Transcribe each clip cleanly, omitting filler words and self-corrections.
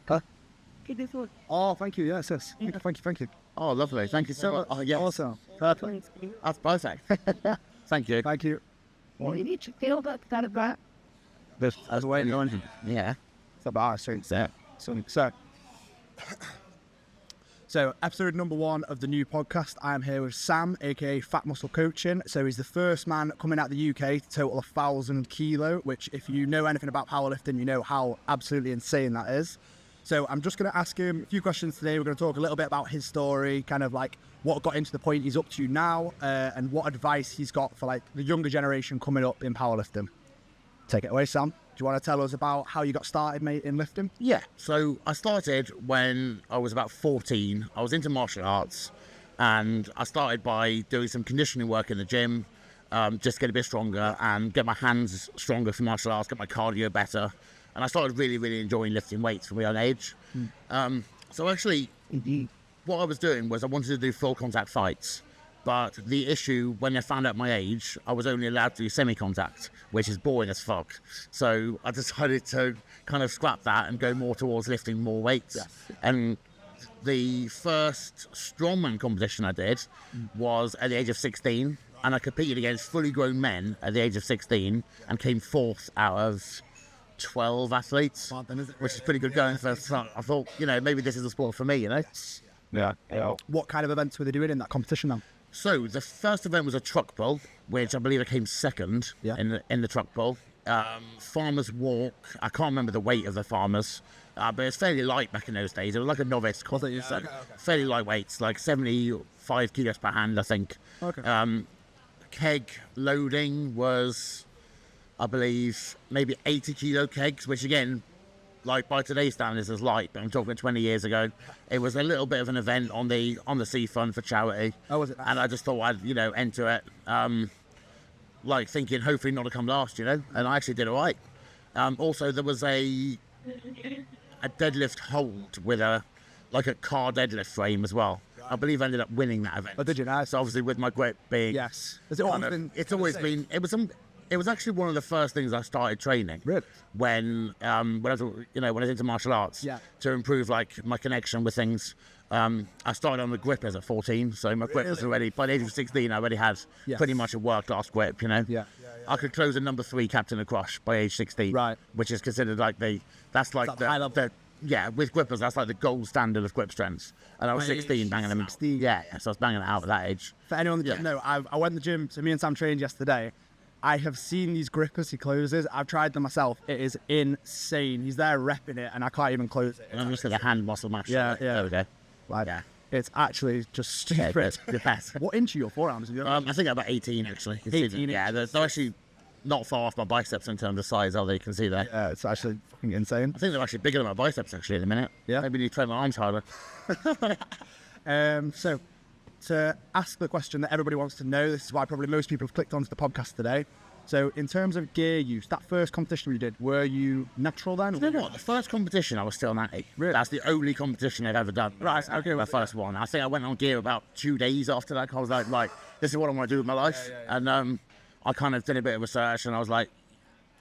Huh? Oh, thank you. Yes. Thank you. Oh, lovely. Thank you so much. Oh, yes. Awesome. Perfect. That's perfect. Thank you. Thank you. Well, you need to feel that about. This as well. Yeah. It's about So, episode number 1 of the new podcast. I'm here with Sam, aka Phatmuscle Coaching. So he's the first man coming out of the UK to total 1,000 kilo, which if you know anything about powerlifting, you know how absolutely insane that is. So I'm just going to ask him a few questions today. We're going to talk a little bit about his story, kind of like what got him to the point he's up to now, and what advice he's got for like the younger generation coming up in powerlifting. Take it away, Sam. Do you want to tell us about how you got started, mate, in lifting? Yeah, so I started when I was about 14. I was into martial arts, and I started by doing some conditioning work in the gym, just to get a bit stronger and get my hands stronger for martial arts, get my cardio better. And I started really, really enjoying lifting weights from a young age. So actually, what I was doing was I wanted to do full contact fights. But the issue, when I found out my age, I was only allowed to do semi-contact, which is boring as fuck. So I decided to kind of scrap that and go more towards lifting more weights. Yes. And the first strongman competition I did was at the age of 16. And I competed against fully grown men at the age of 16 and came 4th out of 12 athletes, which is pretty good going for. So I thought, maybe this is a sport for me, Yeah. What kind of events were they doing in that competition then? So the first event was a truck pull, which I believe I came second in the truck pull. Farmers walk, I can't remember the weight of the farmers, but it's fairly light back in those days. It was like a novice, fairly light weights, like 75 kilos per hand, I think. Okay. Keg loading was, I believe, maybe 80 kilo kegs, which again, like by today's standards is light, but I'm talking 20 years ago. It was a little bit of an event on the seafront for charity. Oh, was it? And I just thought I'd, enter it, like thinking hopefully not to come last, and I actually did all right. Also, there was a deadlift hold with a car deadlift frame as well. I believe I ended up winning that event. Oh, did you? Nice. So obviously with my grip being... Yes. It was actually one of the first things I started training. Really? When I was, when I was into martial arts. Yeah. To improve like my connection with things. I started on the grippers at 14, so my grip was already, by the age of 16, I already had pretty much a world-class grip, Yeah. I could close a number 3 Captain of Crush by age 16. Right. Which is considered like with grippers, that's like the gold standard of grip strength. And I was 16 banging them. 16. Yeah, so I was banging it out at that age. For anyone that doesn't know, I went to the gym, so me and Sam trained yesterday. I have seen these grippers he closes. I've tried them myself. It is insane. He's there repping it, and I can't even close it. And I'm just at a hand muscle match. Yeah. There we go. It's actually just stupid. The best. What inch are your forearms? I think about 18 actually. 18. Yeah, they're actually not far off my biceps in terms of size, although you can see there. Yeah, it's actually fucking insane. I think they're actually bigger than my biceps actually at the minute. Yeah. Maybe need to train my arms harder. So, to ask the question that everybody wants to know, this is why probably most people have clicked onto the podcast today. So, in terms of gear use, that first competition you did, were you natural then? You know what? The first competition, I was still natty. Really? That's the only competition I've ever done. Right, okay. My first one. I think I went on gear about 2 days after that. I was like, this is what I want to do with my life. Yeah. And I kind of did a bit of research, and I was like,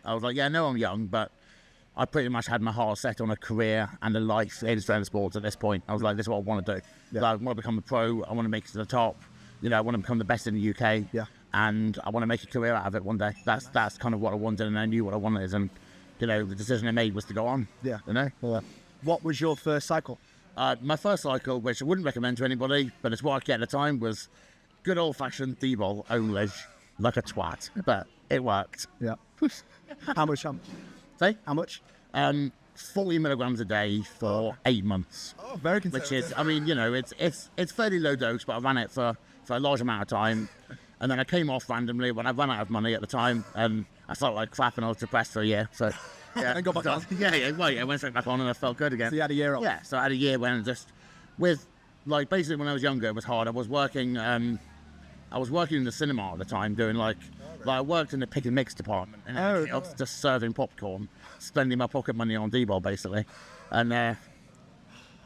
yeah, I know I'm young, but I pretty much had my heart set on a career and a life in strength sports at this point. I was like, this is what I want to do. Yeah. Like, I want to become a pro. I want to make it to the top. I want to become the best in the UK. Yeah. And I want to make a career out of it one day. That's kind of what I wanted, and I knew what I wanted. And the decision I made was to go on. Yeah. Yeah. What was your first cycle? My first cycle, which I wouldn't recommend to anybody, but it's what I get at the time, was good old-fashioned D-ball only, like a twat. But it worked. Yeah. How much? Say? How much? 40 milligrams a day for 8 months. Oh, very conservative. Which is, I mean, it's fairly low dose, but I ran it for a large amount of time. And then I came off randomly when I ran out of money at the time, and I felt like crap, and I was depressed for a year. So, yeah, and got back on. I went straight back on, and I felt good again. So you had a year off. Yeah, so I had a year when basically when I was younger, it was hard. I was working in the cinema at the time, doing I worked in the pick and mix department, and I was just serving popcorn, spending my pocket money on D-ball basically, and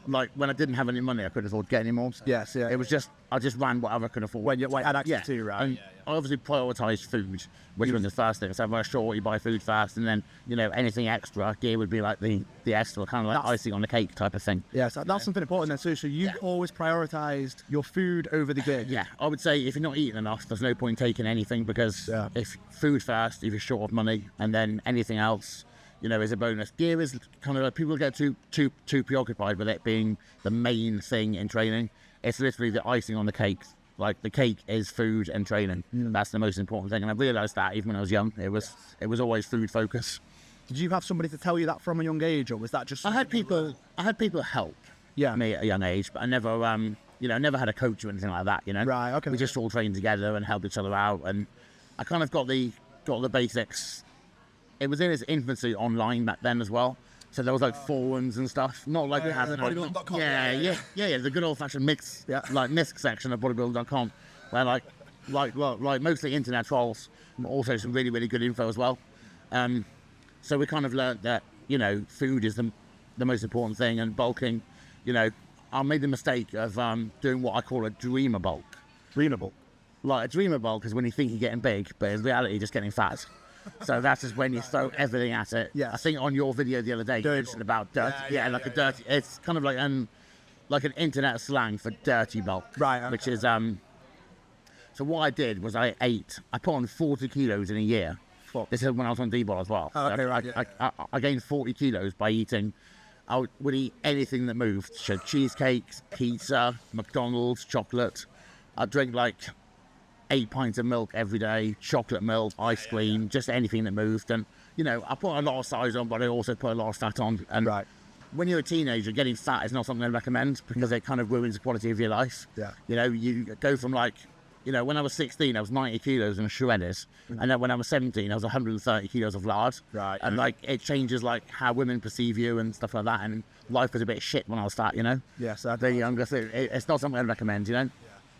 like when I didn't have any money, I couldn't afford to get any more. So Yes, yeah. It was just, I just ran whatever I could afford. When you had access to, right? And I obviously prioritised food, which was the first thing. So very short, you buy food first, and then, you know, anything extra, gear would be like the extra, kind of like icing on the cake type of thing. Yeah, so that's something important then. So you always prioritised your food over the gear? Yeah, I would say if you're not eating enough, there's no point taking anything, because if food first, if you're short of money, and then anything else, you know, is a bonus. Gear is kind of like, people get too preoccupied with it being the main thing in training. It's literally the icing on the cake. Like, the cake is food and training. That's the most important thing. And I realised that even when I was young, it was always food focus. Did you have somebody to tell you that from a young age, or was that just? I had people help me at a young age, but I never, you know, never had a coach or anything like that. You know, Right. Okay. we just all trained together and helped each other out, and I kind of got the basics. It was in its infancy online back then as well, so there was like forums and stuff, not like we have now. bodybuilding.com. Yeah, the good old fashioned mix, like MISC section of bodybuilding.com, where like mostly internet trolls, but also some really, really good info as well. So we kind of learnt that, you know, food is the most important thing, and bulking. You know, I made the mistake of doing what I call a dreamer bulk. Dreamer bulk. Like, a dreamer bulk is when you think you're getting big, but in reality you're just getting fat. So that's just when you throw everything at it. Yes. I think on your video the other day, you mentioned about dirty. A dirty. It's kind of like an internet slang for dirty bulk. Right. Okay. Which is So what I did was I put on 40 kilos in a year. Fuck. This is when I was on D-bol as well. Oh, okay, So right. I gained 40 kilos by eating. I would eat anything that moved. So cheesecakes, pizza, McDonald's, chocolate. I'd drink like 8 pints of milk every day, chocolate milk, ice cream, just anything that moved. And, you know, I put a lot of size on, but I also put a lot of fat on. And Right. when you're a teenager, getting fat is not something I recommend, because it kind of ruins the quality of your life. Yeah. You know, you go from like, you know, when I was 16, I was 90 kilos and shredded. And then when I was 17, I was 130 kilos of lard. Right. And like, it changes like how women perceive you and stuff like that. And life was a bit shit when I was fat, you know? Yes. The younger, so it's not something I'd recommend, you know?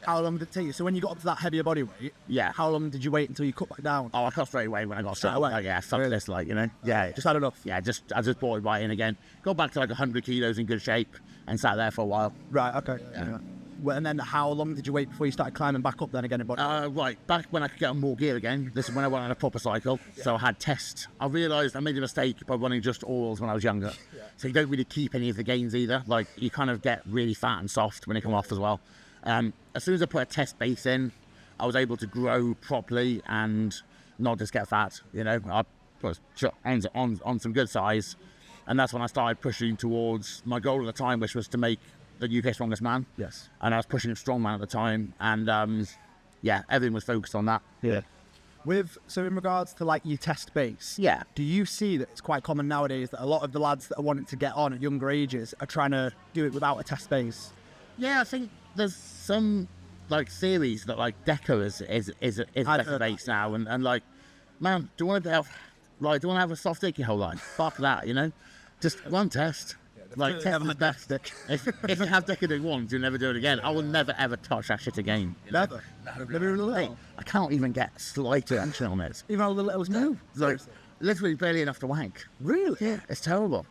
How long did it take you? So when you got up to that heavier body weight, how long did you wait until you cut back down? Oh, I cut straight away when I got Straight started. away? Like, yeah, fuck this, like, you know? Yeah. Just had enough? Yeah, I just brought it right in again. Got back to like 100 kilos in good shape and sat there for a while. Right, okay. Yeah. Well, and then how long did you wait before you started climbing back up then again in body? Right, back when I could get on more gear again, this is when I went on a proper cycle. So I had tests. I realised I made a mistake by running just orals when I was younger. So you don't really keep any of the gains either. Like, you kind of get really fat and soft when you come off as well. As soon as I put a test base in, I was able to grow properly and not just get fat. You know, I was on some good size, and that's when I started pushing towards my goal at the time, which was to make the UK strongest man. Yes. And I was pushing strongman at the time, and everything was focused on that. Yeah. So in regards to like your test base, do you see that it's quite common nowadays that a lot of the lads that are wanting to get on at younger ages are trying to do it without a test base? Yeah, I think there's some like theories that like Deca is better base now, and like, man, do you want to have a soft dick your whole life? Fuck that, you know, just one test. Like, test is best. If you have Deca do it once, you'll never do it again. I will never ever touch that shit again. Never. Never even a little. Hey, I can't even get slight attention on it. Even a little. No. Like, literally barely enough to wank. Really? Yeah, it's terrible.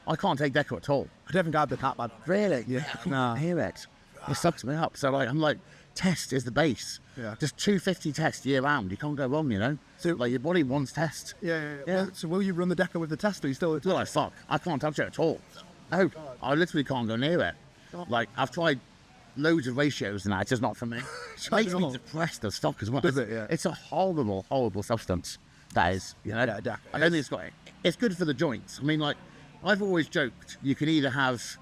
I can't take Deca at all. I don't think I'd be that bad. Really? Yeah. I can't hear it. It sucks me up. So like, I'm like, test is the base. Yeah. Just 250 tests year round. You can't go wrong, you know. So like, your body wants test. Yeah. Well, so will you run the Deca with the test, or you still? Well, like, fuck. I can't touch it at all. No, I literally can't go near it. Like, I've tried loads of ratios and that. It's just not for me. It makes me depressed as fuck as well. Does it? Yeah. It's a horrible, horrible substance. That is, you know. Yeah, I don't think it's got it. It's good for the joints. I mean, like, I've always joked you can either have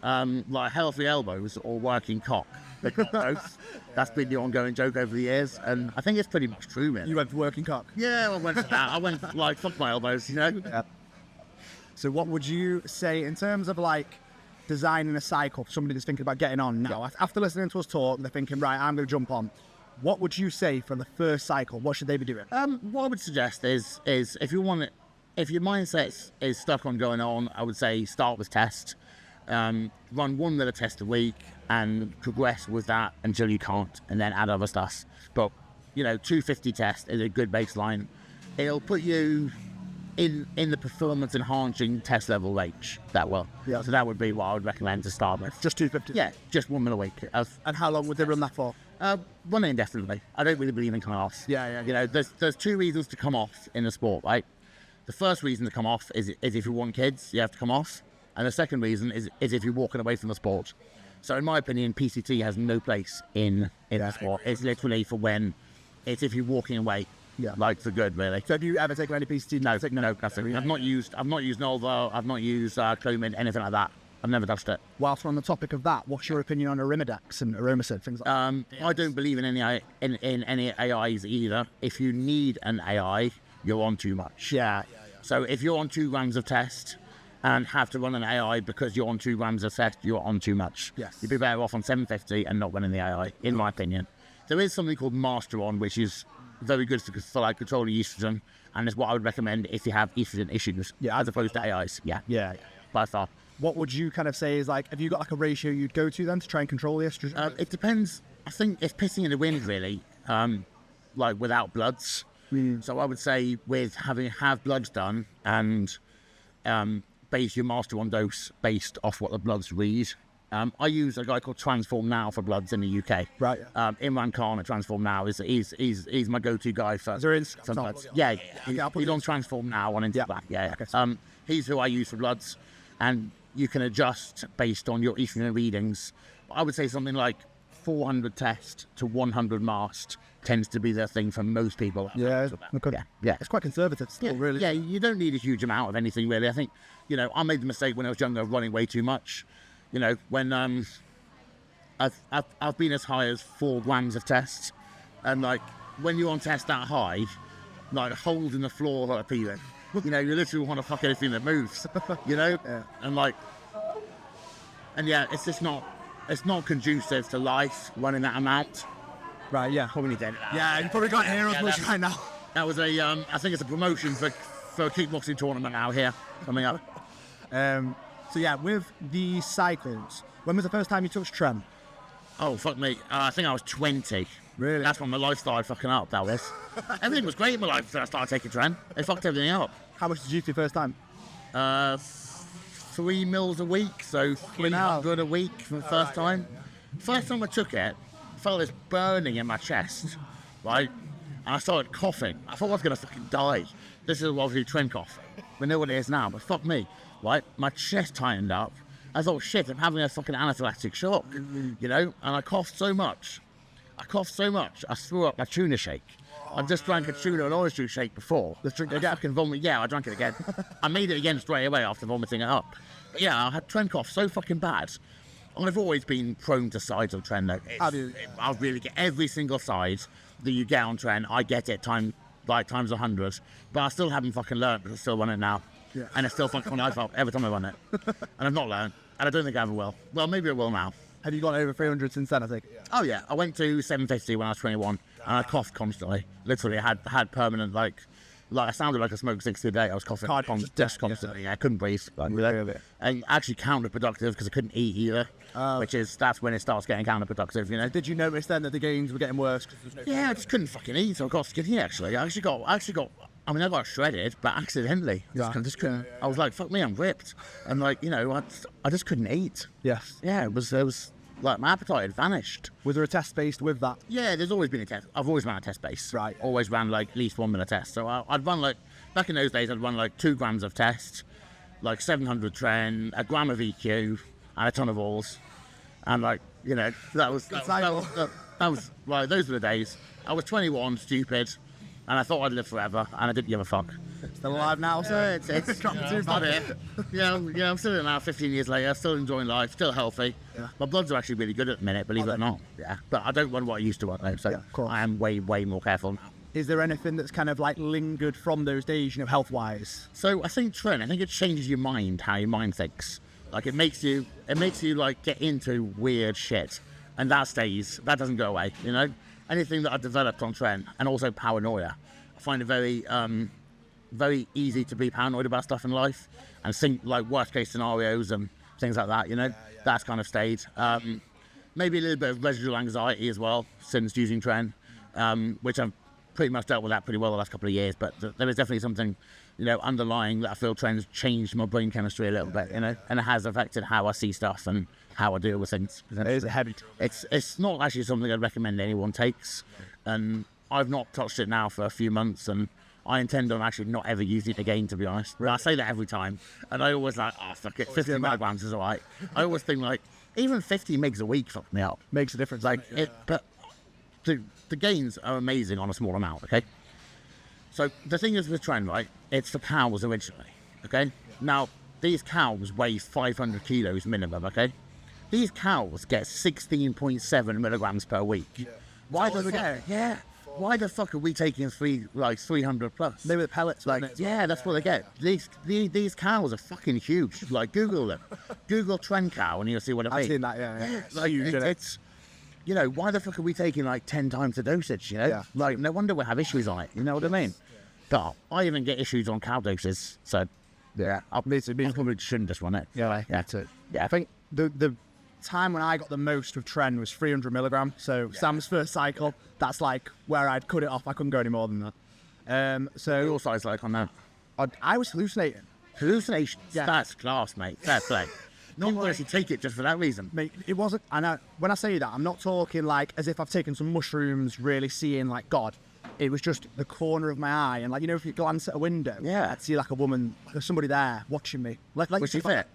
like healthy elbows or working cock. They've got both. That's been the ongoing joke over the years, and I think it's pretty much true, man. You went for working cock? Yeah, I went for that. I went like, fuck my elbows, you know. Yeah. So what would you say in terms of like designing a cycle for somebody that's thinking about getting on now? After listening to us talk, they're thinking, right, I'm going to jump on. What would you say for the first cycle? What should they be doing? What I would suggest is if your mindset is stuck on going on, I would say start with test. Run one little test a week and progress with that until you can't, and then add other stuff. But, you know, 250 test is a good baseline. It'll put you in the performance enhancing test level range. That will. Yeah. So that would be what I would recommend to start with. Just 250. Yeah, just 1 meal a week. And how long would they run that for? Run it indefinitely. I don't really believe in class. Yeah. You know, there's 2 reasons to come off in the sport, right? The first reason to come off is if you want kids, you have to come off. And the second reason is if you're walking away from the sport. So in my opinion, PCT has no place in the sport. It's literally for when, it's if you're walking away. Yeah. Like for good, really. So have you ever taken any PCT? No, nothing. I've not used Nolva, I've not used Clomid, anything like that. I've never touched it. Whilst we're on the topic of that, what's your opinion on Arimidex and Aromacid, things like that? I don't believe in any AIs either. If you need an AI, you're on too much. Yeah. So if you're on 2 grams of test and have to run an AI because you're on 2 grams of test, you're on too much. Yes. You'd be better off on 750 and not running the AI, in my opinion. There is something called Masteron, which is very good for like controlling estrogen, and is what I would recommend if you have estrogen issues, as opposed to AIs. Yeah. By far. What would you kind of say is like, have you got like a ratio you'd go to then to try and control the estrogen? It depends. I think it's pissing in the wind, really, like without bloods. So I would say with have bloods done and base your Masteron dose based off what the bloods read. I use a guy called Transform Now for bloods in the UK. Right. Imran Khan at Transform Now he's my go-to guy for. Is there for bloods. Yeah, he's on Transform Now on Instagram. Yeah. Okay. He's who I use for bloods, and you can adjust based on your estrogen readings. I would say something like 400 test to 100 mast tends to be the thing for most people. Yeah. Okay. Yeah. It's quite conservative still, really. Yeah, you don't need a huge amount of anything, really. I think, I made the mistake when I was younger of running way too much. When I've been as high as 4 grams of test, and like when you're on test that high, like holes in the floor are appealing. You literally want to fuck anything that moves. Yeah. And it's just not. It's not conducive to life running that amount. Right. Yeah. Probably dead. Yeah. You probably can't hear us much right now. That was a. I think it's a promotion for a kickboxing tournament now here coming up. So yeah, with the cycles, when was the first time you touched Tren? Oh, fuck me. I think I was 20. Really? That's when my life started fucking up, that was. Everything was great in my life until I started taking Tren. It fucked everything up. How much did you do first time? 3 meals a week, so 300 a week for the first time. First time I took it, I felt this burning in my chest, right? And I started coughing. I thought I was going to fucking die. This is obviously Tren cough. We know what it is now, but fuck me. Right, my chest tightened up. I thought, shit, I'm having a fucking anaphylactic shock, and I coughed so much. I threw up a tuna shake. I just drank a tuna and orange juice shake before. Let's drink it I again. fucking vomit. Yeah, I drank it again. I made it again straight away after vomiting it up. But yeah, I had Tren cough so fucking bad. I've always been prone to sides of Tren though. I really get every single side that you get on Tren. I get it times 100. But I still haven't fucking learned, but I still run it now. Yeah. And it's still fucking life up every time I run it. And I've not learned. And I don't think I ever will. Well, maybe I will now. Have you gone over 300 since then, I think? Oh yeah, I went to 750 when I was 21, and I coughed constantly. Literally, I had permanent like I sounded like I smoked 60 a day. I was coughing just constantly. Yeah, I couldn't breathe. And actually counterproductive because I couldn't eat either. That's when it starts getting counterproductive. Did you notice then that the gains were getting worse? Yeah, I just couldn't fucking eat, so I got skinny actually. I got shredded, but accidentally. Yeah. I just couldn't. I was like, fuck me, I'm ripped. And I just couldn't eat. Yes. Yeah, it was like my appetite had vanished. Was there a test based with that? Yeah, there's always been a test. I've always ran a test base. Right. Always ran like at least 1 minute test. So I'd run back in those days, I'd run like 2 grams of test, like 700 Tren, a gram of EQ, and a ton of alls. And that was right, those were the days. I was 21, stupid. And I thought I'd live forever, and I didn't give a fuck. Still alive now, so it's not it. Yeah, I'm still here now, 15 years later, still enjoying life, still healthy. Yeah. My bloods are actually really good at the minute, believe it or not. Yeah, but I don't run what I used to run now, so Yeah, of course. I am way, way more careful now. Is there anything that's kind of like lingered from those days, health-wise? So I think it changes your mind, how your mind thinks. Like it makes you like get into weird shit, and that doesn't go away, Anything that I've developed on Tren, and also paranoia. I find it very, very easy to be paranoid about stuff in life and think like worst case scenarios and things like that, That's kind of stayed. Maybe a little bit of residual anxiety as well since using Tren, which I've pretty much dealt with that pretty well the last couple of years, but there is definitely something, underlying that I feel trends changed my brain chemistry a little bit, and it has affected how I see stuff and how I deal with things. It is a heavy. It's not actually something I'd recommend anyone takes, and I've not touched it now for a few months, and I intend on actually not ever using it again, to be honest. I say that every time, and I always fuck it, 50 milligrams is alright. I always think even 50 megs a week fucked me up. Makes a difference. But the gains are amazing on a small amount, okay? So the thing is with Tren, right, it's for cows originally, okay? Now, these cows weigh 500 kilos minimum, okay? These cows get 16.7 milligrams per week. Why the fuck? Yeah. Why the fuck are we taking 300 plus? They were the pellets, yeah, that's what they get. These cows are fucking huge. Google them. Google Tren cow and you'll see what I mean. I've seen that, yeah. It's why the fuck are we taking 10 times the dosage, Yeah. No wonder we have issues on it, you know what I mean? But I even get issues on cow doses, so yeah, I probably shouldn't just run it. Yeah. I think the time when I got the most of Tren was 300 milligram. So Sam's first cycle, that's where I'd cut it off. I couldn't go any more than that. So your size on that? I was hallucinating. Hallucinations? Yeah. That's class, mate. Fair play. Not going to take it just for that reason. Mate, it wasn't. And when I say that, I'm not talking as if I've taken some mushrooms, really seeing God. It was just the corner of my eye, and if you glance at a window, I'd see a woman, there's somebody there watching me. Was she fit?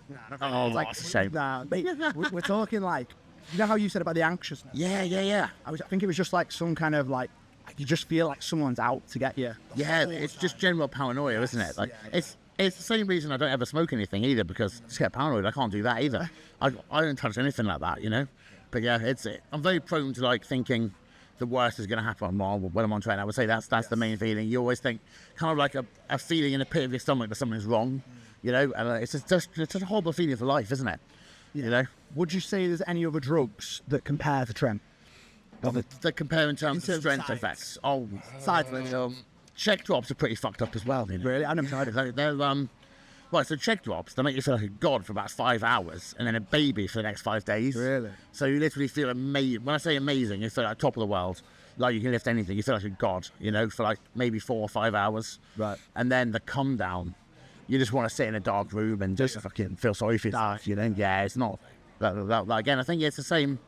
Nah, that's a shame. Nah, mate, we're talking you know how you said about the anxiousness? Yeah. I think it was just some kind of you just feel like someone's out to get you. Yeah, it's just general paranoia, isn't it? It's the same reason I don't ever smoke anything either, because I just get paranoid. I can't do that either. I don't touch anything like that, But yeah, I'm very prone to thinking the worst is going to happen when I'm on train. I would say that's the main feeling. You always think kind of a feeling in the pit of your stomach that something's wrong, and it's just a horrible feeling for life, isn't it? Would you say there's any other drugs that compare to Tren? That compare in terms of strength effects. Oh, side effects. Check drops are pretty fucked up as well. Really? I never tried it. They're so check drops, they make you feel like a god for about 5 hours, and then a baby for the next 5 days. Really? So you literally feel amazing. When I say amazing, you feel like top of the world. You can lift anything. You feel like a god, for maybe 4 or 5 hours. Right. And then the come down, you just want to sit in a dark room and just fucking feel sorry for yourself. Yeah, it's not. Again, I think it's the same.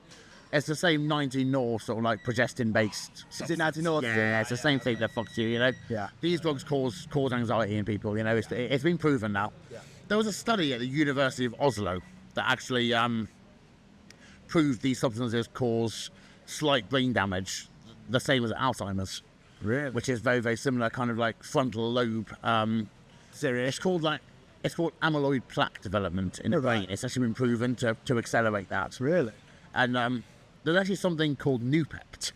It's the same 19 North sort of progestin based. Is it 19 North? Yeah, it's the same thing that fucks you, Yeah. These drugs cause anxiety in people, It's been proven now. Yeah. There was a study at the University of Oslo that actually proved these substances cause slight brain damage, the same as Alzheimer's. Really? Which is very, very similar, kind of frontal lobe. Serious? It's called amyloid plaque development in the brain. It's actually been proven to accelerate that. Really? And there's actually something called Nupept,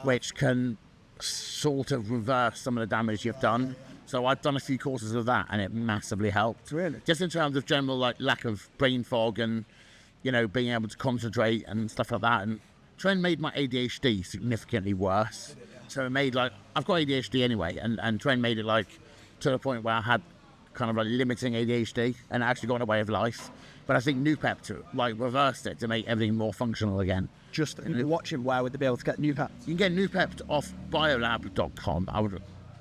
which can sort of reverse some of the damage you've done. So I've done a few courses of that, and it massively helped. Really? Just in terms of general lack of brain fog and being able to concentrate and stuff like that. And Tren made my ADHD significantly worse. So it made I've got ADHD anyway, and Tren made it to the point where I had kind of limiting ADHD, and it actually got in the way of life. But I think Nupept reversed it to make everything more functional again. Just watching, where would they be able to get Nupept? You can get Nupept off biolab.com.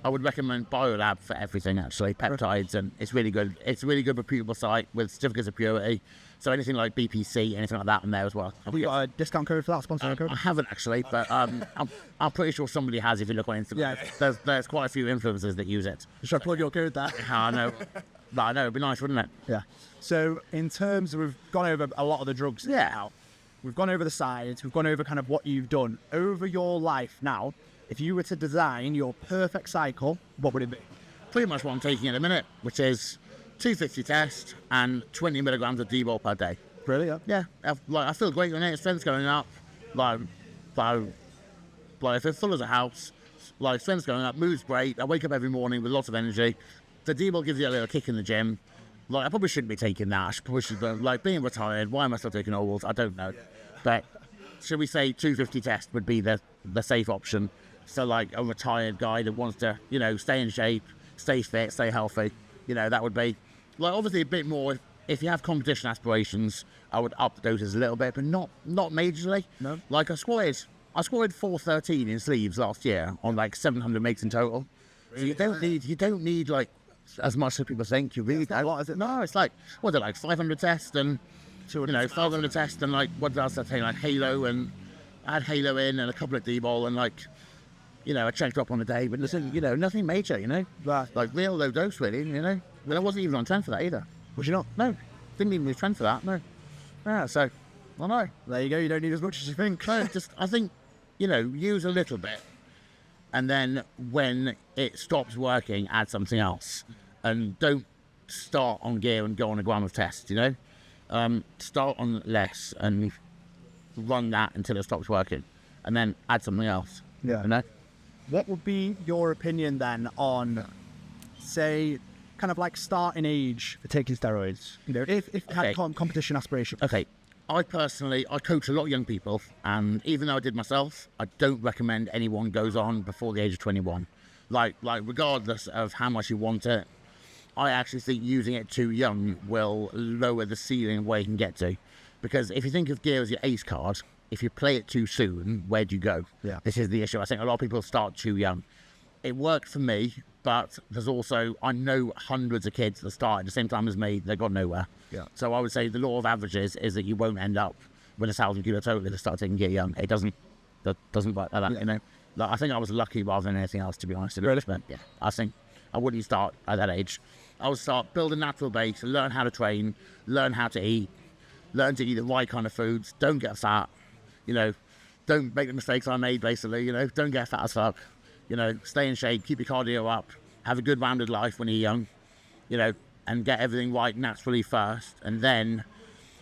I would recommend Biolab for everything, actually, peptides, and it's really good. It's a really good reputable site with certificates of purity. So anything like BPC, anything like that in there as well. Have you got a discount code for that, sponsor code? I haven't actually, but I'm pretty sure somebody has if you look on Instagram. Yeah. There's quite a few influencers that use it. Should I plug your code there? I know. But I know, it'd be nice, wouldn't it? Yeah. So in terms of, we've gone over a lot of the drugs now. We've gone over the science, we've gone over kind of what you've done. Over your life now, if you were to design your perfect cycle, what would it be? Pretty much what I'm taking at the minute, which is 250 test and 20 milligrams of D-bol per day. Brilliant. Yeah, I feel great when it. Strength's going up. If it's full as a house, strength's going up, mood's great. I wake up every morning with lots of energy. The D-bol gives you a little kick in the gym. I probably shouldn't be taking that. I probably should, being retired, why am I still taking orals? I don't know. But should we say 250 test would be the safe option? So a retired guy that wants to, stay in shape, stay fit, stay healthy, that would be obviously a bit more. If you have competition aspirations, I would up the doses a little bit, but not majorly. No. I squatted I scored 413 in sleeves last year on like 700 makes in total. So you don't need like as much as people think. You really don't. What is it? No, it's like, what is it, like 500 tests and 500 tests and like, what else did I say, like Halo, and I had Halo in and a couple of D-ball and like, a check drop on a day, but listen, nothing major, Right. like real low dose really, Well, I wasn't even on trend for that either. Was you not? No, didn't even do trend for that, no. Yeah, so, I know. There you go. You don't need as much as you think. So I think, use a little bit, and then when it stops working, add something else, and don't start on gear and go on a gram of test. Start on less and run that until it stops working, and then add something else. Yeah. What would be your opinion then on, say, kind of like starting age for taking steroids? If you had competition aspirations. Okay. I coach a lot of young people, and even though I did myself, I don't recommend anyone goes on before the age of 21. Like regardless of how much you want it, I actually think using it too young will lower the ceiling of where you can get to. Because if you think of gear as your ace card, if you play it too soon, where do you go? Yeah. This is the issue. I think a lot of people start too young. It worked for me, but there's also, I know hundreds of kids that started at the same time as me, they got nowhere. Yeah. So I would say the law of averages is that you won't end up with 1,000 kilo total to start taking gear young. It doesn't work like that, Like, I think I was lucky rather than anything else, to be honest. Really? But yeah, I think I wouldn't start at that age. I would start build a natural base, learn how to train, learn how to eat, learn to eat the right kind of foods, don't get fat, don't make the mistakes I made basically, don't get fat as fuck, stay in shape, keep your cardio up, have a good rounded life when you're young, and get everything right naturally first, and then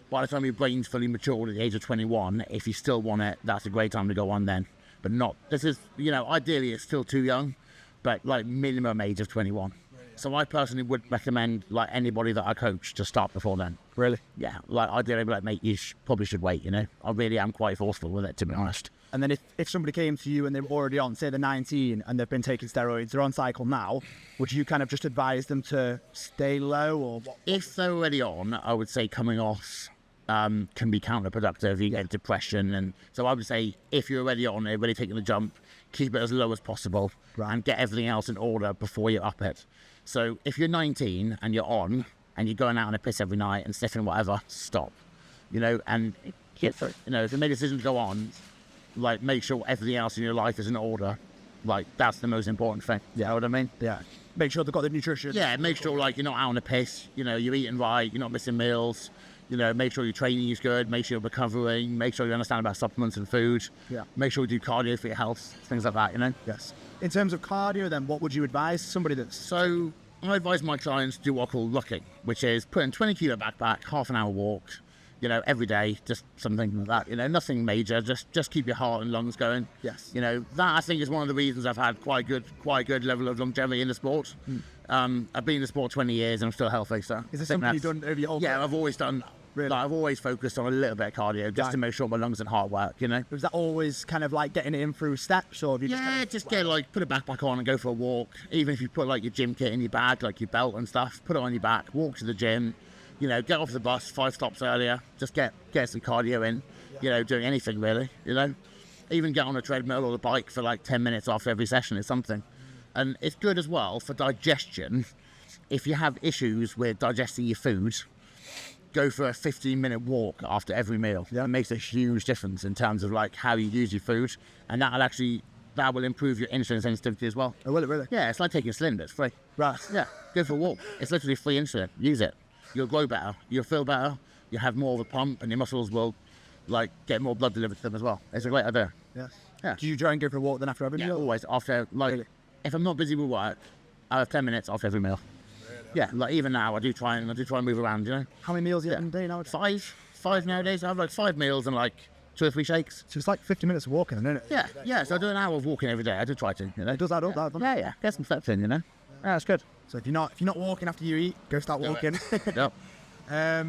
by the time your brain's fully matured at the age of 21, if you still want it, that's a great time to go on then. But ideally it's still too young, but like minimum age of 21. So I personally would recommend like anybody that I coach to start before then. Really? Yeah, like ideally, like mate, you probably should wait. I really am quite forceful with it, to be honest. And then if somebody came to you and they were already on, say they're 19 and they've been taking steroids, they're on cycle now, would you kind of just advise them to stay low, or what? If they're already on, I would say coming off can be counterproductive. You get depression, and so I would say if you're already on it, already taking the jump, keep it as low as possible, Right. and get everything else in order before you up it. So if you're 19 and you're on and you're going out on a piss every night and sniffing whatever, stop. And if you made a decision to go on, like make sure everything else in your life is in order. Like that's the most important thing. You know what I mean? Yeah. Make sure they've got the nutrition. Yeah, make sure like you're not out on a piss, you're eating right, you're not missing meals, make sure your training is good, make sure you're recovering, make sure you understand about supplements and food. Yeah. Make sure you do cardio for your health, things like that, Yes. In terms of cardio, then, what would you advise somebody that's... So I advise my clients to do what I call locking, which is put in 20 kilo backpack, half an hour walk, every day, just something like that, nothing major, just keep your heart and lungs going. Yes. That I think is one of the reasons I've had quite good level of longevity in the sport. I've been in the sport 20 years and I'm still healthy, so. Is this something you've done over your whole... Yeah, I've always done. Really? Like, I've always focused on a little bit of cardio just to make sure my lungs and heart work, Was that always kind of like getting it in through steps, or have you put a backpack on and go for a walk. Even if you put like your gym kit in your bag, like your belt and stuff, put it on your back, walk to the gym, get off the bus 5 stops earlier, just get some cardio in, doing anything really, even get on a treadmill or the bike for like 10 minutes after every session is something. And it's good as well for digestion. If you have issues with digesting your food, go for a 15-minute walk after every meal. Yeah. It makes a huge difference in terms of like how you use your food, and that will improve your insulin sensitivity as well. Oh, will it really? Yeah, it's like taking insulin, but it's free. Right. Yeah, go for a walk. It's literally free insulin. Use it. You'll grow better. You'll feel better. You'll have more of a pump, and your muscles will like get more blood delivered to them as well. It's a great idea. Yes. Yeah. Do you try and go for a walk then after every meal? Always after Really? If I'm not busy with work, I have 10 minutes after every meal. Yeah, like even now I do try and move around, How many meals you have in a day now? 5 nowadays. I have like 5 meals and like 2 or 3 shakes. So it's like 50 minutes of walking, isn't it? Yeah. So I do an hour of walking every day. I do try to, It does add up, that, doesn't it? Yeah. Get some steps in, Yeah, that's good. So if you're not walking after you eat, go start walking. Yep.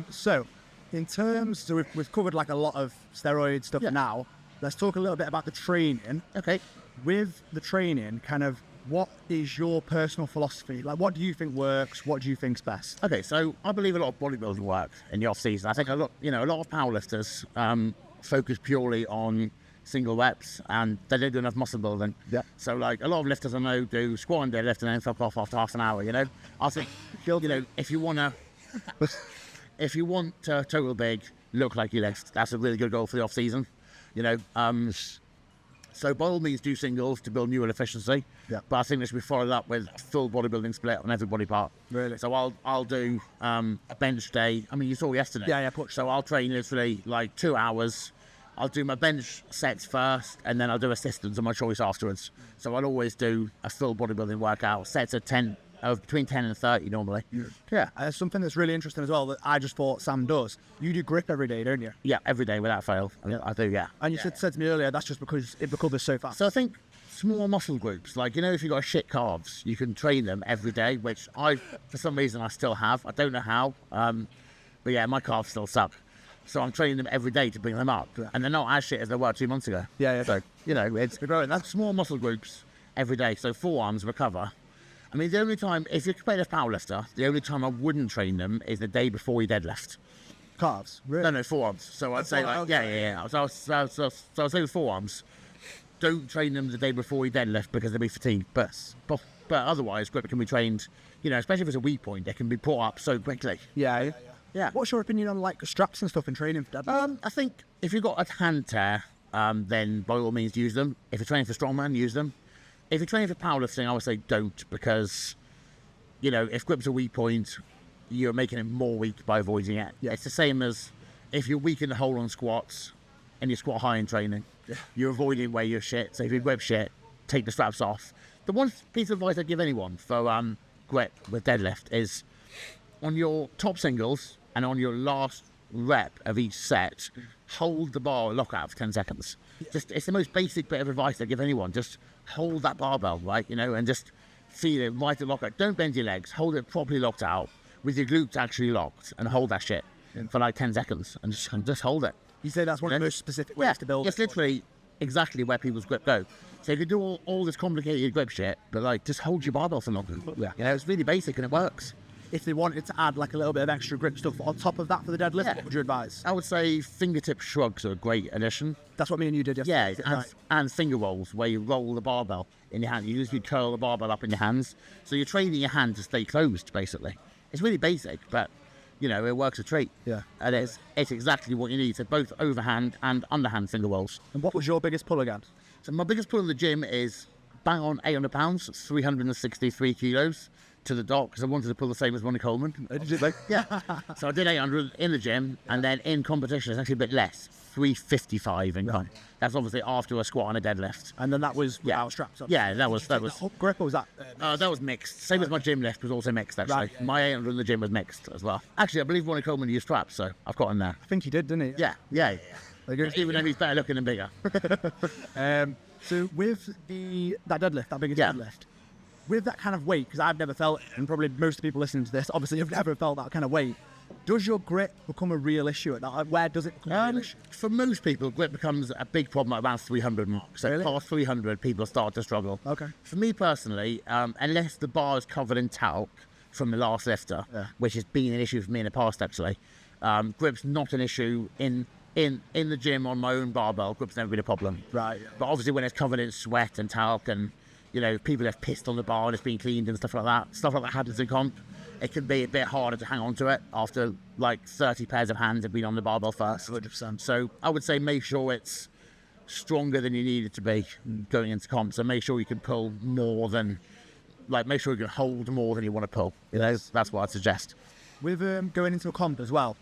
So in terms, so we've covered like a lot of steroid stuff now. Let's talk a little bit about the training. Okay. With the training, kind of, what is your personal philosophy? Like, what do you think works? What do you think's best? Okay, so I believe a lot of bodybuilding work in the off season. I think a lot of powerlifters focus purely on single reps, and they don't do enough muscle building. Yeah. So like a lot of lifters I know do squat and deadlift and then fuck off after half an hour. You know, I think if you want to total big, look like you lift. That's a really good goal for the off season. You know, so by all means do singles to build neural efficiency. Yeah. But I think this should be followed up with a full bodybuilding split on every body part. Really? So I'll do a bench day. I mean, you saw yesterday. Yeah, push. So I'll train literally like 2 hours. I'll do my bench sets first, and then I'll do assistance of my choice afterwards. So I'll always do a full bodybuilding workout. Sets of between 10 and 30 normally. Yeah. Something that's really interesting as well that I just thought Sam does. You do grip every day, don't you? Yeah, every day without fail. I do, yeah. And you said to me earlier that's just because it recovers so fast. So I think small muscle groups, like, you know, if you've got shit calves, you can train them every day, which for some reason, I still have. I don't know how. But yeah, my calves still suck. So I'm training them every day to bring them up. Yeah. And they're not as shit as they were 2 months ago. Yeah. So, you know, it's growing. That's small muscle groups every day. So forearms recover. I mean, the only time, if you're a competitive powerlifter, the only time I wouldn't train them is the day before you deadlift. Calves? Really? No, forearms. So I'd say, like, yeah. So I'd say with forearms, don't train them the day before you deadlift because they'll be fatigued. But otherwise, grip can be trained, you know, especially if it's a weak point, they can be brought up so quickly. Yeah. Yeah. What's your opinion on like straps and stuff in training for deadlift? I think if you've got a hand tear, then by all means use them. If you're training for strongman, use them. If you're training for powerlifting, I would say don't, because, you know, if grip's a weak point, you're making it more weak by avoiding it. Yeah. It's the same as if you're weak in the hole on squats and you squat high in training, you're avoiding where you're shit. So if you grip shit, take the straps off. The one piece of advice I'd give anyone for grip with deadlift is on your top singles and on your last rep of each set, hold the bar lockout for 10 seconds. Just, it's the most basic bit of advice I give anyone. Just hold that barbell, right, you know, and just feel it right at lockout. Don't bend your legs. Hold it properly locked out with your glutes actually locked, and hold that shit for like 10 seconds and just hold it. You say that's one of the most specific ways to build. It's literally exactly where people's grip go. So you can do all this complicated grip shit, but like just hold your barbell for longer. Yeah. You know, it's really basic and it works. If they wanted to add like a little bit of extra grip stuff on top of that for the deadlift, what would you advise? I would say fingertip shrugs are a great addition. That's what me and you did yesterday. Yeah, and finger rolls, where you roll the barbell in your hand. You usually curl the barbell up in your hands. So you're training your hand to stay closed, basically. It's really basic, but, you know, it works a treat. Yeah. And it's exactly what you need. So both overhand and underhand finger rolls. And what was your biggest pull again? So my biggest pull in the gym is bang on 800 pounds, 363 kilos. To the dock, because I wanted to pull the same as Ronnie Coleman. Yeah. So I did 800 in the gym, and then in competition it's actually a bit less, 355 in comp. That's obviously after a squat and a deadlift. And then that was without straps on. Yeah, that was. Hook grip, or was that? That was mixed. Same as my gym lift was also mixed, actually. Right, yeah. My 800 in the gym was mixed as well. Actually, I believe Ronnie Coleman used straps, so I've got him there. I think he did, didn't he? Yeah. Even though he's better looking and bigger. So with that deadlift, that biggest deadlift, with that kind of weight, because I've never felt it, and probably most of the people listening to this obviously have never felt that kind of weight, does your grip become a real issue at that? Like, where does it become a real issue? For most people, grip becomes a big problem at around 300 mark. So Really? past 300, people start to struggle. Okay. For me personally, unless the bar is covered in talc from the last lifter, which has been an issue for me in the past actually, grip's not an issue in the gym on my own barbell. Grip's never been a problem. Right. But obviously when it's covered in sweat and talc and, you know, people have pissed on the bar and it's been cleaned and stuff like that happens in comp. It can be a bit harder to hang on to it after like 30 pairs of hands have been on the barbell first. 100%. So I would say make sure it's stronger than you need it to be going into comp. So make sure you can pull more than, like, make sure you can hold more than you want to pull. You know, that's what I'd suggest. With going into a comp as well,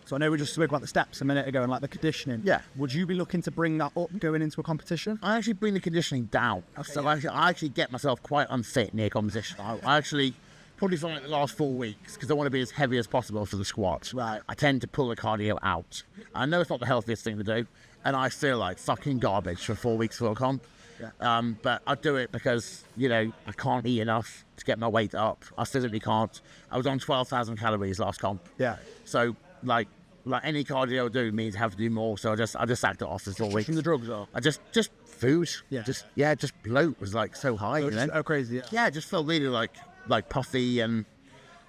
so I know we just spoke about the steps a minute ago and like the conditioning. Yeah. Would you be looking to bring that up going into a competition? I actually bring the conditioning down. So I actually get myself quite unfit near competition. I actually probably for like the last 4 weeks, because I want to be as heavy as possible for the squat. Right. I tend to pull the cardio out. I know it's not the healthiest thing to do, and I feel like fucking garbage for 4 weeks for a comp. Yeah. But I do it because, you know, I can't eat enough to get my weight up. I physically can't. I was on 12,000 calories last comp. Yeah. So like any cardio I do means I have to do more. So I just sacked it off for 4 weeks. From the drugs or? I just food. Yeah. Just bloat was like so high. You know? Oh, crazy. Yeah. Yeah, it just felt really like puffy and,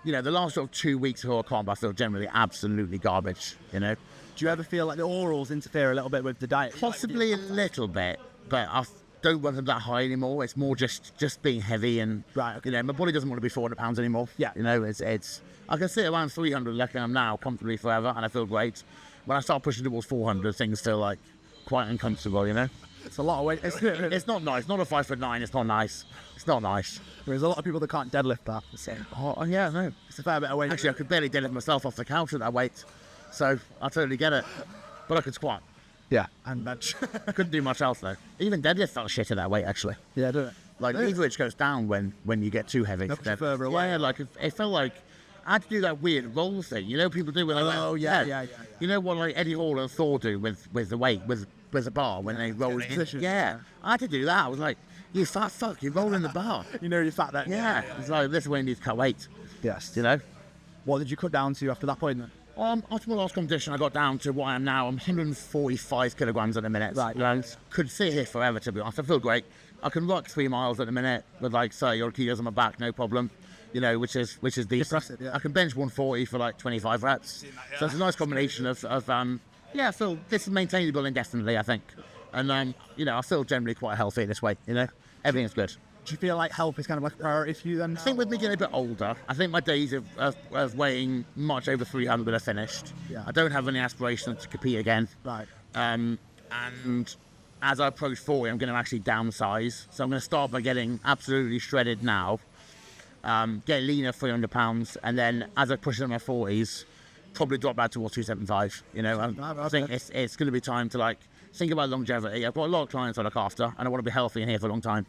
you know, the last sort of 2 weeks before a comp, I feel generally absolutely garbage, you know. Do you ever feel like the orals interfere a little bit with the diet? Possibly a little bit, but I don't want them that high anymore. It's more just being heavy and, Right, okay. you know, my body doesn't want to be 400 pounds anymore. Yeah. You know, it's I can sit around 300 like I am now comfortably forever, and I feel great. When I start pushing towards 400, things feel like quite uncomfortable, you know. It's a lot of weight. It's not nice. Not a 5'9". It's not nice. It's not nice. There's a lot of people that can't deadlift that. Oh yeah, no. It's a fair bit of weight. Actually, I could barely deadlift myself off the couch at that weight, so I totally get it. But I could squat. Yeah, and bench. I couldn't do much else though. Even deadlift felt shit at that weight actually. Yeah, do it. Like leverage goes down when you get too heavy. Push it further away. Yeah, like it felt like I had to do that weird roll thing. You know, people do with like, yeah. You know what like Eddie Hall and Thor do with the weight with the bar when they roll it in. position. Yeah, I had to do that. I was like, you fat fuck, you're rolling the bar. You know you're fat then. Yeah, it's like this is when you need to cut weight. Yes. You know. What did you cut down to after that point then? After my last competition, I got down to what I am now. I'm 145 kilograms at the minute. Right. You know, could sit here forever, to be honest. I feel great. I can rock 3 miles at the minute with like 30 odd kilos on my back, no problem. You know, which is decent. Impressive, yeah. I can bench 140 for like 25 reps. So it's a nice combination of I feel this is maintainable indefinitely, I think. And you know, I feel generally quite healthy this way. You know, everything's good. Do you feel like health is kind of like a priority for you then? I think with me getting a bit older, I think my days of weighing much over 300 are finished. Yeah. I don't have any aspirations to compete again. Right. And as I approach 40, I'm going to actually downsize. So I'm going to start by getting absolutely shredded now, get leaner 300 pounds, and then as I push into my 40s, probably drop back towards 275. You know, I think it's going to be time to like think about longevity. I've got a lot of clients I look after, and I want to be healthy in here for a long time.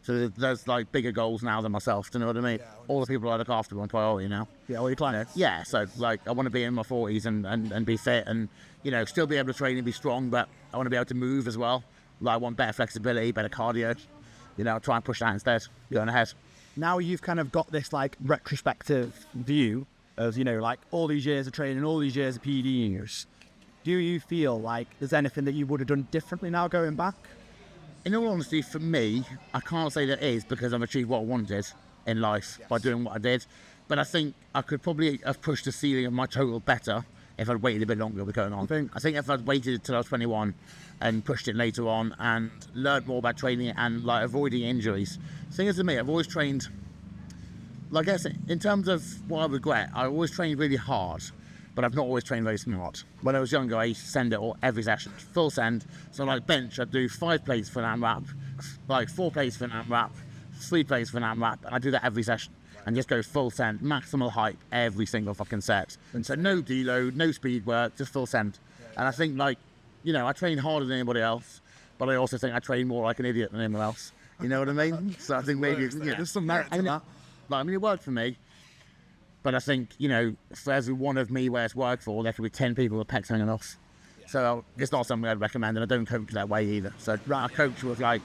So there's like bigger goals now than myself. Do you know what I mean? All the people I look after are on priority now. Yeah, all your clients. Yeah, so like I want to be in my 40s and be fit and, you know, still be able to train and be strong, but I want to be able to move as well. Like I want better flexibility, better cardio. You know, try and push that instead, going ahead. Now you've kind of got this like retrospective view of, you know, like all these years of training, all these years of PD use. Do you feel like there's anything that you would have done differently now going back? In all honesty, for me, I can't say there is because I've achieved what I wanted in life by doing what I did. But I think I could probably have pushed the ceiling of my total better if I'd waited a bit longer with going on. I think if I'd waited until I was 21 and pushed it later on and learned more about training and like avoiding injuries. The thing is to me, I've always trained, like I guess in terms of what I regret, I always trained really hard, but I've not always trained very smart. When I was younger, I used to send it all every session, full send. So like bench, I'd do 5 plates for an AMRAP, like 4 plates for an AMRAP, 3 plates for an AMRAP, and I do that every session. And just go full send, maximal height, every single fucking set. And so no deload, no speed work, just full send. And I think like, you know, I train harder than anybody else, but I also think I train more like an idiot than anyone else. You know what I mean? So I think maybe, There's some merit to that. Like, I mean, it worked for me, but I think, you know, for every one of me where it's worked for, there could be 10 people with pecs hanging off. So it's not something I'd recommend, and I don't coach that way either. So I coach with like,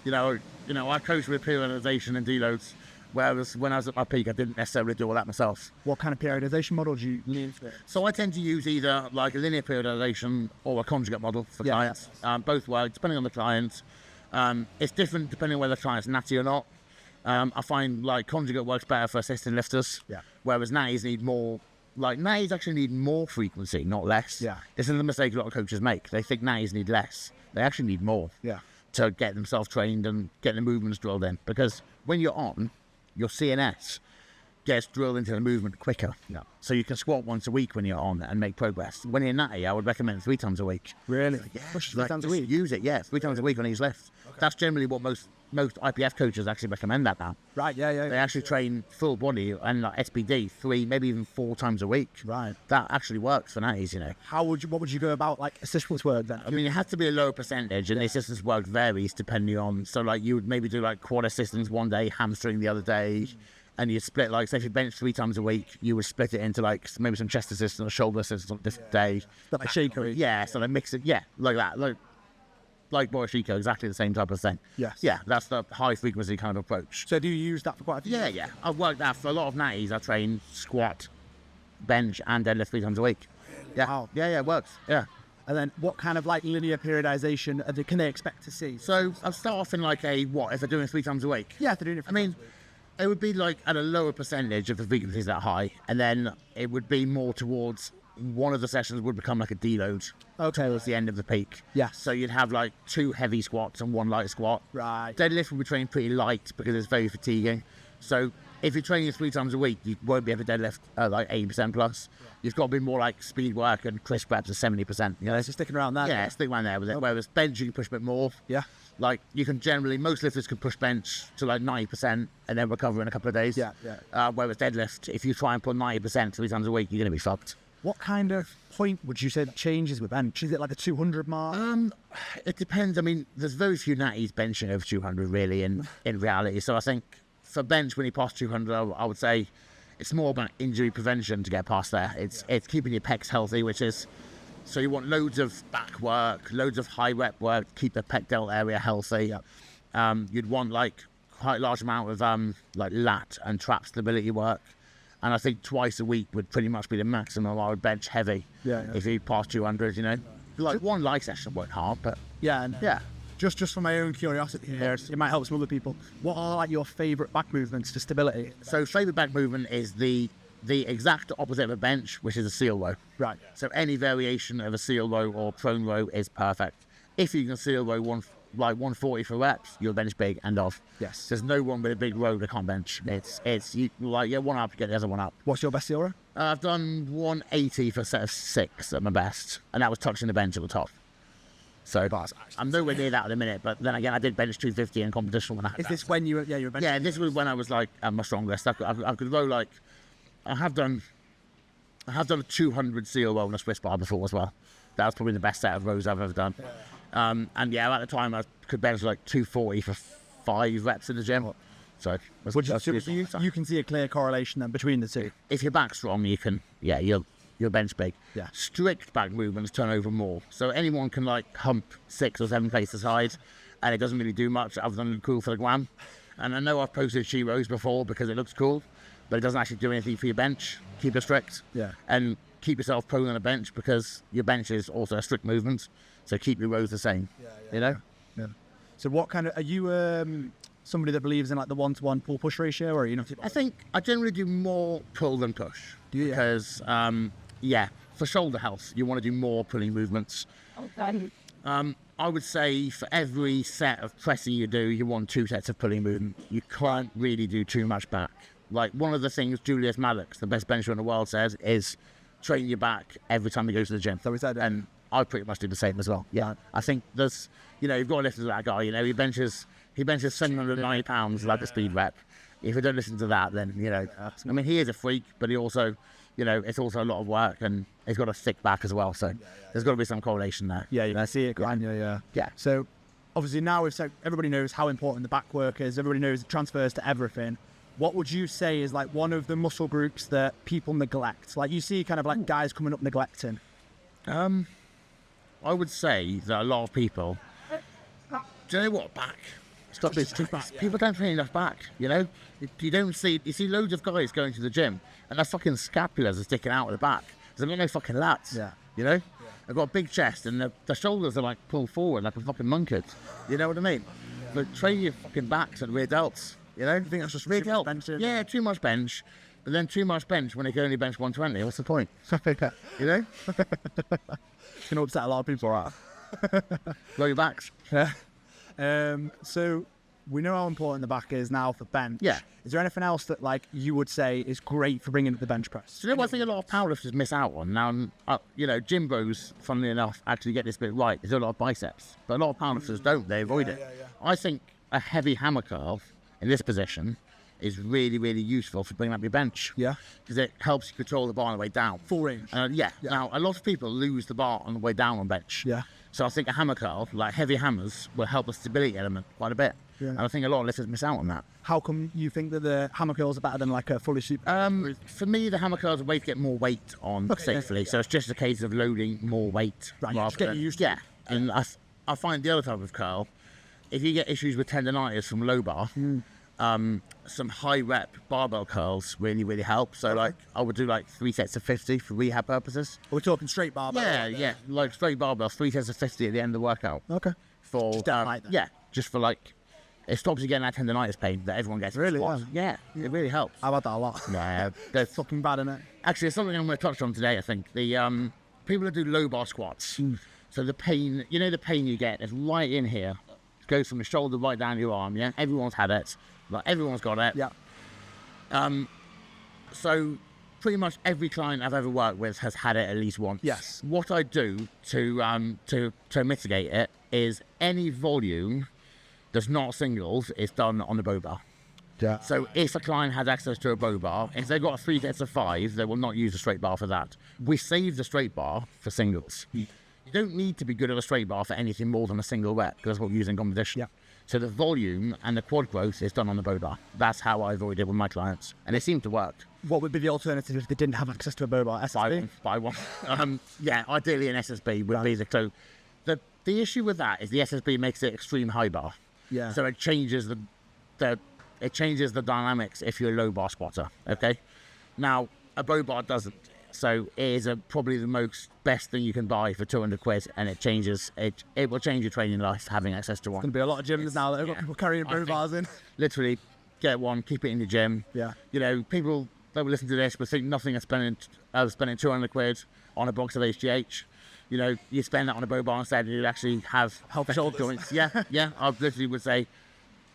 you know, I coach with periodization and deloads, whereas when I was at my peak, I didn't necessarily do all that myself. What kind of periodization model do you lean for? So I tend to use either like a linear periodization or a conjugate model for clients. Both work, depending on the client. It's different depending on whether the client's natty or not. I find like conjugate works better for assisted lifters, whereas natties need more. Like natties actually need more frequency, not less. Yeah. This is the mistake a lot of coaches make. They think natties need less. They actually need more. Yeah. To get themselves trained and get the movements drilled in. Because when you're on, your CNS gets drilled into the movement quicker. Yeah. So you can squat once a week when you're on and make progress. When you're natty, I would recommend 3 times a week. Really? Yeah. Push 3 Like, times a just week? Use it, 3 times a week on each lift. Okay. That's generally what most IPF coaches actually recommend that now. Right, yeah. They actually train full body and like SBD 3, maybe even 4 times a week. Right. That actually works for natties, you know. What would you go about like assistance work then? I mean, it has to be a lower percentage, and the assistance work varies depending on. So, like, you would maybe do like quad assistance one day, hamstring the other day, and you split like, say, if you bench 3 times a week, you would split it into like maybe some chest assistance or shoulder assistance on a different day. Like shaker. Yeah, so they mix it. Yeah, like that, like Borishiko, exactly the same type of thing. Yes. Yeah, that's the high frequency kind of approach. So do you use that for quite a few? Yeah. I've worked that for a lot of natties. I train squat, bench, and deadlift 3 times a week. Yeah. Wow. Yeah, it works. Yeah. And then what kind of like linear periodization can they expect to see? So I'll start off in like a what if they're doing 3 times a week. Yeah, if they're doing it. I mean, It would be like at a lower percentage if the frequency is that high, and then it would be more towards one of the sessions would become like a deload. Okay. Towards the end of the peak. Yes. So you'd have like 2 heavy squats and 1 light squat. Right. Deadlift will be trained pretty light because it's very fatiguing. So if you're training 3 times a week, you won't be able to deadlift like 80% plus. Yeah. You've got to be more like speed work and crisp reps at 70%. You know, So sticking around there. yeah, stick around there with it. Whereas bench, you can push a bit more. Yeah. Like you can generally, most lifters can push bench to like 90% and then recover in a couple of days. Yeah, yeah. Whereas deadlift, if you try and put 90% 3 times a week, you're going to be fucked. What kind of point would you say that changes with bench? Is it like the 200 mark? It depends. I mean, there's very few natties benching over 200 really in reality. So I think for bench, when you pass 200, I would say it's more about injury prevention to get past there. It's keeping your pecs healthy, which is, so you want loads of back work, loads of high rep work, keep the pec delta area healthy. Yep. You'd want like quite a large amount of like lat and trap stability work. And I think twice a week would pretty much be the maximum I would bench heavy. Yeah. If you pass 200, you know. Like one light session won't hard, but Yeah. And, yeah. Just for my own curiosity here, it might help some other people. What are like your favourite back movements for stability? So favourite back movement is the exact opposite of a bench, which is a seal row. Right. So any variation of a seal row or prone row is perfect. If you can seal row 140 for reps, you'll bench big and off. Yes. There's no one with a big row that can't bench. It's you like get one up, you get the other one up. What's your best seal row? I've done 180 for a set of 6 at my best, and that was touching the bench at the top. So I'm nowhere near that at the minute, but then again, I did bench 250 in competition when I had Is that. this when you were benching? Yeah, this was when I was like at my strongest. I could row like, I have done a 200 seal row on a Swiss bar before as well. That was probably the best set of rows I've ever done. And yeah, at the time I could bench like 240 for 5 reps in the gym. So you can see a clear correlation then between the two. if your back's strong, you can, yeah, you'll bench big. Yeah. Strict back movements turn over more. So anyone can like hump 6 or 7 plates aside, and it doesn't really do much other than look cool for the gram. And I know I've posted she rows before because it looks cool, but it doesn't actually do anything for your bench. Keep it strict. Yeah. And keep yourself prone on a bench because your bench is also a strict movement. So keep your rows the same. You know? Yeah. So what kind of, are you somebody that believes in like the 1-to-1 pull push ratio, or are you not? I think I generally do more pull than push. Do you? Because, yeah, for shoulder health, you want to do more pulling movements. Okay. I would say for every set of pressing you do, you want 2 sets of pulling movement. You can't really do too much back. Like one of the things Julius Maddox, the best bencher in the world, says is train your back every time you go to the gym. So is that And I pretty much do the same as well. Yeah. I think there's, you know, you've got to listen to that guy, you know, he benches 790 pounds like a speed rep. If you don't listen to that, then, you know, I mean, he is a freak, but he also, you know, it's also a lot of work and he's got a thick back as well. So there's got to be some correlation there. Yeah, you can see it. Yeah. So obviously now we've said everybody knows how important the back work is. Everybody knows it transfers to everything. What would you say is like one of the muscle groups that people neglect? Like you see kind of like guys coming up neglecting. I would say that a lot of people, do you know what, back? Stop this. People don't train enough back, you know? You see loads of guys going to the gym and their fucking scapulas are sticking out of the back. They've got no fucking lats, you know? They've got a big chest and the shoulders are like pulled forward like a fucking monkey. You know what I mean? But train your fucking backs and rear delts, you know? I think that's just rear delt. Yeah, too much bench. But then too much bench when they can only bench 120. What's the point? You know? It's going to upset a lot of people, right? Roll your backs. Yeah. So we know how important the back is now for bench. Yeah. Is there anything else that like you would say is great for bringing up the bench press? Do you know what I think a lot of powerlifters miss out on? Now, you know, gym bros, funnily enough, actually get this bit right. There's a lot of biceps, but a lot of powerlifters don't. They avoid it. I think a heavy hammer curl in this position is really, really useful for bringing up your bench. Yeah. Because it helps you control the bar on the way down. Full range. Yeah. Now, a lot of people lose the bar on the way down on bench. Yeah. So I think a hammer curl, like heavy hammers, will help the stability element quite a bit. Yeah. And I think a lot of lifters miss out on that. How come you think that the hammer curls are better than like a fully super? For me, the hammer curls are a way to get more weight on safely. So it's just a case of loading more weight. Right, rather just getting than- used to Yeah. And I find the other type of curl, if you get issues with tendonitis from low bar, some high rep barbell curls really, really help. So like I would do like 3 sets of 50 for rehab purposes. We're talking straight barbell. Yeah. Like straight barbell, 3 sets of 50 at the end of the workout. Okay. For Just down like that. yeah, just for like It stops you getting that tendonitis pain that everyone gets. Really? Squats. Yeah, it really helps. I've had that a lot. Yeah, there's Fucking bad, innit? actually it's something I'm going to touch on today. I think the people that do low bar squats. So the pain, the pain you get is right in here. It goes from the shoulder right down your arm. Yeah, everyone's had it. Like everyone's got it. Yeah. So pretty much every client I've ever worked with has had it at least once. Yes. What I do to mitigate it is any volume that's not singles is done on the bow bar. Yeah. So if a client has access to a bow bar, if they've got 3 sets of 5, they will not use a straight bar for that. We save the straight bar for singles. You don't need to be good at a straight bar for anything more than a single rep, because that's what we use in competition. Yeah. So the volume and the quad growth is done on the bow bar. That's how I avoid it with my clients, and it seemed to work. What would be the alternative if they didn't have access to a bow bar? SSB? Buy one. Yeah, ideally an SSB would be the clue. The issue with that is the SSB makes it extreme high bar. Yeah. So it changes the dynamics if you're a low bar squatter. Okay. Now a bow bar doesn't. So it is probably the best thing you can buy for 200 quid, and it will change your training life having access to one. Going to be a lot of gyms now that have got people carrying bow bars in. Literally, get one, keep it in your gym. Yeah. People that will listen to this will think nothing of spending 200 quid on a box of HGH. You spend that on a bow bar instead, and you'd actually have Help better shoulders. joints. Yeah. I literally would say,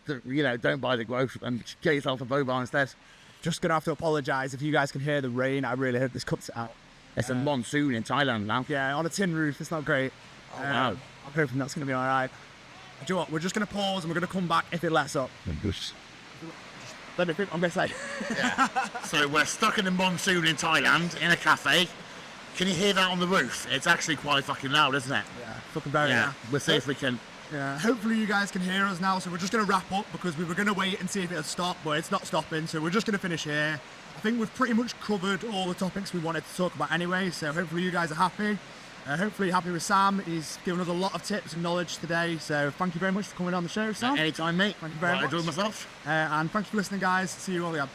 don't buy the growth and get yourself a bow bar instead. Just going to have to apologise if you guys can hear the rain. I really hope this cuts it out. It's a monsoon in Thailand now. Yeah, on a tin roof. It's not great. Wow. I'm hoping that's going to be all right. Do you know what? We're just going to pause and we're going to come back if it lets up. Let me think. I'm going to say. So we're stuck in a monsoon in Thailand in a cafe. Can you hear that on the roof? It's actually quite fucking loud, isn't it? Yeah, fucking very Yeah. now. We'll see if we can. Yeah, hopefully you guys can hear us now, so we're just going to wrap up because we were going to wait and see if it'll stop, but it's not stopping, so we're just going to finish here. I think we've pretty much covered all the topics we wanted to talk about anyway, so hopefully you guys are happy. Hopefully you're happy with Sam. He's given us a lot of tips and knowledge today, so thank you very much for coming on the show, Sam. Anytime, mate. Thank you very much. I enjoyed myself. And thank you for listening, guys. See you all again.